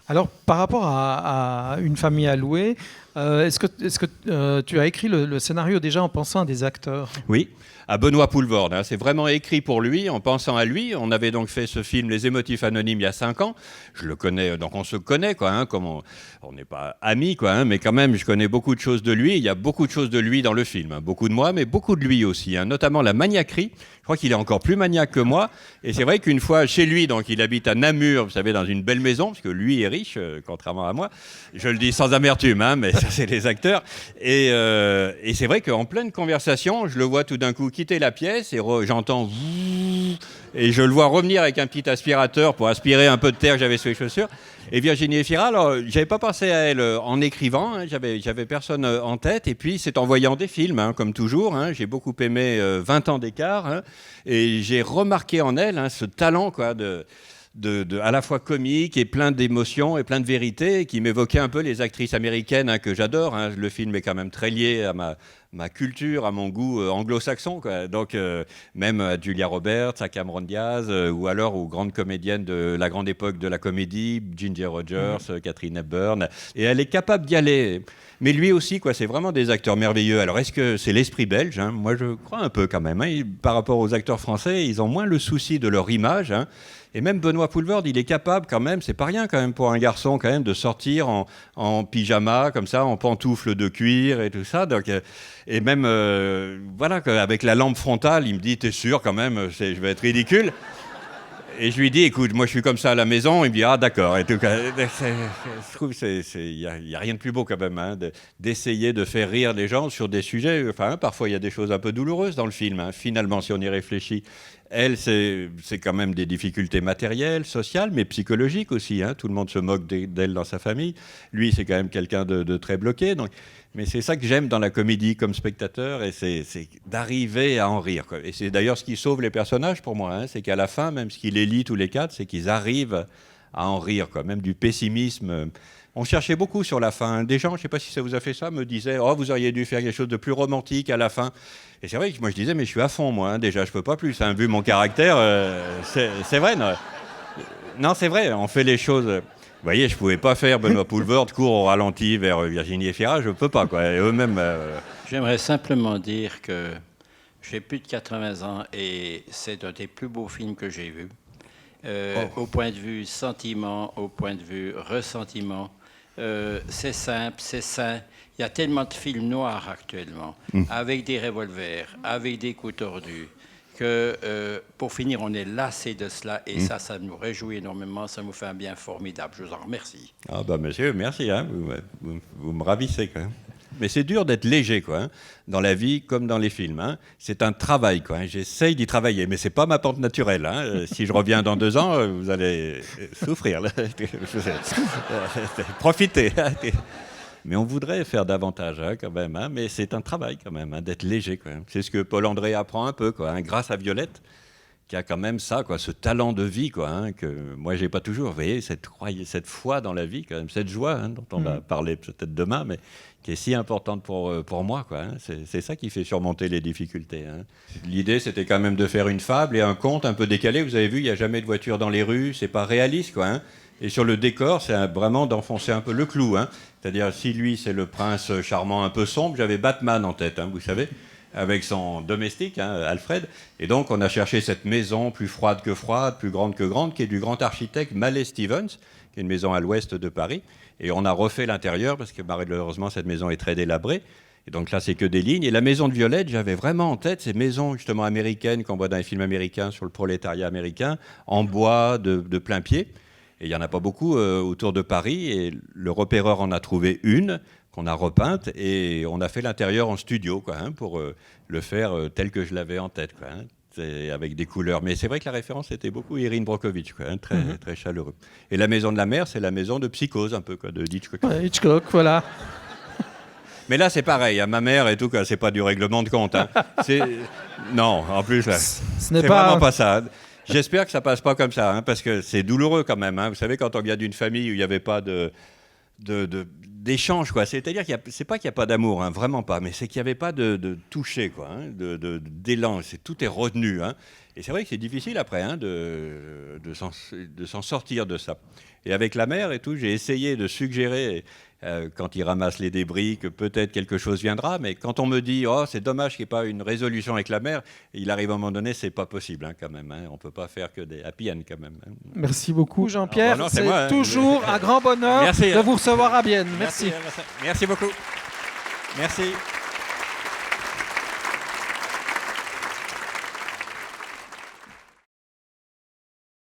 Alors, par rapport à Une famille à louer, est-ce que tu as écrit le scénario déjà en pensant à des acteurs? Oui, à Benoît Poulvord, hein. C'est vraiment écrit pour lui, en pensant à lui. On avait donc fait ce film Les Émotifs Anonymes il y a 5 ans. Je le connais, donc on se connaît, quoi. Hein, comme on n'est pas amis, quoi. Hein, mais quand même, je connais beaucoup de choses de lui. Il y a beaucoup de choses de lui dans le film. Hein. Beaucoup de moi, mais beaucoup de lui aussi. Hein, notamment la maniaquerie. Je crois qu'il est encore plus maniaque que moi. Et c'est vrai qu'une fois chez lui, donc il habite à Namur, vous savez, dans une belle maison, parce que lui est riche, contrairement à moi. Je le dis sans amertume, hein, mais ça, c'est les acteurs. Et c'est vrai qu'en pleine conversation, je le vois tout d'un coup quitter la pièce et j'entends et je le vois revenir avec un petit aspirateur pour aspirer un peu de terre que j'avais sous les chaussures. Et Virginie Efira, alors j'avais pas pensé à elle en écrivant, hein, j'avais personne en tête. Et puis c'est en voyant des films, hein, comme toujours. Hein, j'ai beaucoup aimé 20 ans d'écart, hein, et j'ai remarqué en elle hein, ce talent quoi à la fois comique et plein d'émotions et plein de vérité, qui m'évoquait un peu les actrices américaines hein, que j'adore. Hein. Le film est quand même très lié à ma culture, à mon goût anglo-saxon. Quoi. Donc même à Julia Roberts, à Cameron Diaz, ou alors aux grandes comédiennes de la grande époque de la comédie, Ginger Rogers, Katharine Hepburn. Et elle est capable d'y aller. Mais lui aussi, quoi, c'est vraiment des acteurs merveilleux. Alors, est-ce que c'est l'esprit belge hein? Moi, je crois un peu quand même. Hein. Par rapport aux acteurs français, ils ont moins le souci de leur image. Hein. Et même Benoît Poulvord, il est capable quand même, c'est pas rien quand même pour un garçon quand même, de sortir en pyjama, comme ça, en pantoufles de cuir et tout ça. Donc, et même, voilà, avec la lampe frontale, il me dit, t'es sûr quand même, je vais être ridicule. Et je lui dis, écoute, moi je suis comme ça à la maison. Il me dit, ah d'accord. Et tout cas, je trouve qu'il n'y a rien de plus beau quand même, hein, d'essayer de faire rire les gens sur des sujets. Enfin, parfois il y a des choses un peu douloureuses dans le film. Hein. Finalement, si on y réfléchit, elle, c'est quand même des difficultés matérielles, sociales, mais psychologiques aussi. Hein. Tout le monde se moque d'elle dans sa famille. Lui, c'est quand même quelqu'un de très bloqué. Donc, mais c'est ça que j'aime dans la comédie comme spectateur, et c'est d'arriver à en rire. Quoi. Et c'est d'ailleurs ce qui sauve les personnages pour moi, hein, c'est qu'à la fin, même ce qui les lie tous les quatre, c'est qu'ils arrivent à en rire, quoi. Même du pessimisme. On cherchait beaucoup sur la fin. Des gens, je ne sais pas si ça vous a fait ça, me disaient « Oh, vous auriez dû faire quelque chose de plus romantique à la fin ». Et c'est vrai que moi je disais « Mais je suis à fond, moi, hein. Déjà, je ne peux pas plus. Hein. Vu mon caractère, c'est vrai. Non, non c'est vrai, on fait les choses... Vous voyez, je ne pouvais pas faire Benoît Poulvord court au ralenti vers Virginie Efira, je ne peux pas. Quoi. Et eux-mêmes... J'aimerais simplement dire que j'ai plus de 80 ans et c'est un des plus beaux films que j'ai vus. Au point de vue sentiment, au point de vue ressentiment, c'est simple, c'est sain. Il y a tellement de films noirs actuellement, avec des revolvers, avec des coups tordus, que pour finir, on est lassé de cela et ça nous réjouit énormément, ça nous fait un bien formidable. Je vous en remercie. Ah bah monsieur, merci, hein. Vous me ravissez quand même. Mais c'est dur d'être léger, quoi, hein, dans la vie comme dans les films. Hein. C'est un travail, quoi. Hein. J'essaye d'y travailler, mais c'est pas ma pente naturelle. Hein. Si je reviens dans 2 ans, vous allez souffrir. Là. Profitez. Mais on voudrait faire davantage, hein, quand même. Hein. Mais c'est un travail, quand même, hein, d'être léger. Quoi. C'est ce que Paul André apprend un peu, quoi, hein, grâce à Violette, qui a quand même ça, quoi, ce talent de vie, quoi, hein, que moi j'ai pas toujours. Vous voyez, cette foi dans la vie, quand même, cette joie hein, dont on va parler peut-être demain, mais qui est si importante pour moi, quoi. Hein. C'est ça qui fait surmonter les difficultés. Hein. L'idée, c'était quand même de faire une fable et un conte un peu décalé. Vous avez vu, il n'y a jamais de voiture dans les rues, c'est pas réaliste, quoi. Hein. Et sur le décor, c'est vraiment d'enfoncer un peu le clou. Hein. C'est-à-dire, si lui, c'est le prince charmant un peu sombre, j'avais Batman en tête, hein, vous savez, avec son domestique, hein, Alfred. Et donc, on a cherché cette maison plus froide que froide, plus grande que grande, qui est du grand architecte Mallet Stevens, qui est une maison à l'ouest de Paris. Et on a refait l'intérieur, parce que malheureusement, cette maison est très délabrée. Et donc là, c'est que des lignes. Et la maison de Violette, j'avais vraiment en tête ces maisons justement américaines qu'on voit dans les films américains sur le prolétariat américain, en bois, de plein pied. Et il n'y en a pas beaucoup autour de Paris. Et le repéreur en a trouvé une qu'on a repeinte. Et on a fait l'intérieur en studio, quoi, hein, pour le faire tel que je l'avais en tête, quoi, hein, avec des couleurs. Mais c'est vrai que la référence était beaucoup Erin Brockovich, quoi, hein, très, très chaleureux. Et la maison de la mer, c'est la maison de Psychose, un peu, quoi, de Hitchcock. Ouais, Hitchcock, voilà. Mais là, c'est pareil. Hein, ma mère et tout, quoi, c'est pas du règlement de compte. Hein. Non, en plus, là, Ce n'est c'est pas... vraiment pas ça. Hein. J'espère que ça passe pas comme ça, hein, parce que c'est douloureux quand même. Hein. Vous savez, quand on vient d'une famille où il n'y avait pas d'échange, quoi. C'est-à-dire c'est pas qu'il n'y a pas d'amour, hein, vraiment pas, mais c'est qu'il n'y avait pas de toucher, quoi, hein, d'élan. Tout est retenu. Hein. Et c'est vrai que c'est difficile après de s'en sortir de ça. Et avec la mère et tout, j'ai essayé de suggérer, quand il ramasse les débris, que peut-être quelque chose viendra. Mais quand on me dit « Oh, c'est dommage qu'il n'y ait pas une résolution avec la mère », il arrive à un moment donné, c'est pas possible quand même. On ne peut pas faire que des happy end quand même. Merci beaucoup, Jean-Pierre. Non, c'est moi, toujours un grand bonheur Merci. de vous recevoir à Bienne. Merci. Merci beaucoup. Merci.